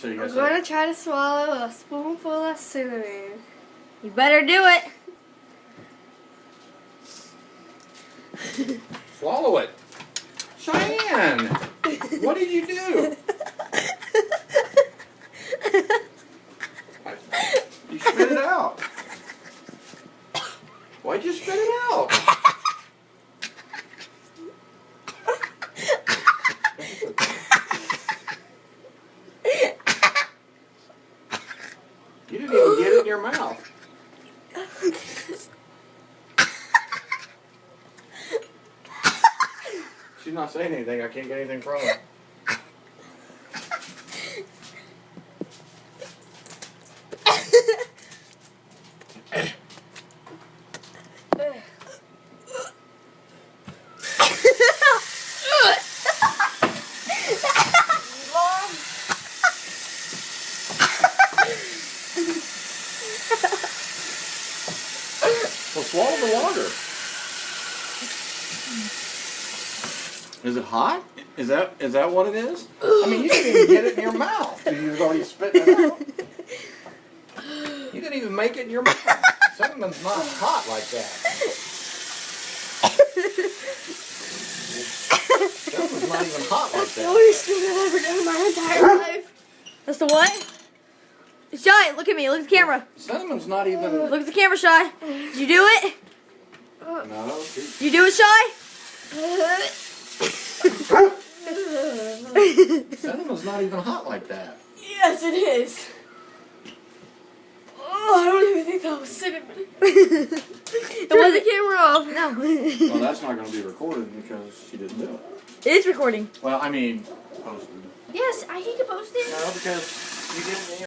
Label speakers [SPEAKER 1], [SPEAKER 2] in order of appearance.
[SPEAKER 1] So you
[SPEAKER 2] I'm
[SPEAKER 1] guys
[SPEAKER 2] going to try to swallow a spoonful of cinnamon.
[SPEAKER 3] You better do it.
[SPEAKER 1] swallow it. Cheyenne, what did you do? You spit it out. Why'd you spit it out? You didn't even get it in your mouth. She's not saying anything. I can't get anything from her. Well, swallow the water. Is it hot? Is that what it is? I mean, you didn't even get it in your mouth. You was already spitting it out. You didn't even make it in your mouth. Cinnamon's not hot like that. Cinnamon's not even hot like
[SPEAKER 2] That's the
[SPEAKER 1] that.
[SPEAKER 2] worst thing I've ever done in my entire life.
[SPEAKER 3] That's the what? Shy, look at me. Look at the camera.
[SPEAKER 1] Cinnamon's not even.
[SPEAKER 3] Look at the camera, Shy. Did you do it?
[SPEAKER 1] No.
[SPEAKER 3] You do it, Shy?
[SPEAKER 1] Cinnamon's not even hot like that.
[SPEAKER 2] Yes, it is. Oh, I don't even think that was cinnamon. Turn the camera off.
[SPEAKER 3] No.
[SPEAKER 1] Well, that's not going to be recorded because she didn't do it.
[SPEAKER 3] It is recording.
[SPEAKER 1] Well, I mean, posted.
[SPEAKER 2] Yes, I think you posted.
[SPEAKER 1] No, because you didn't.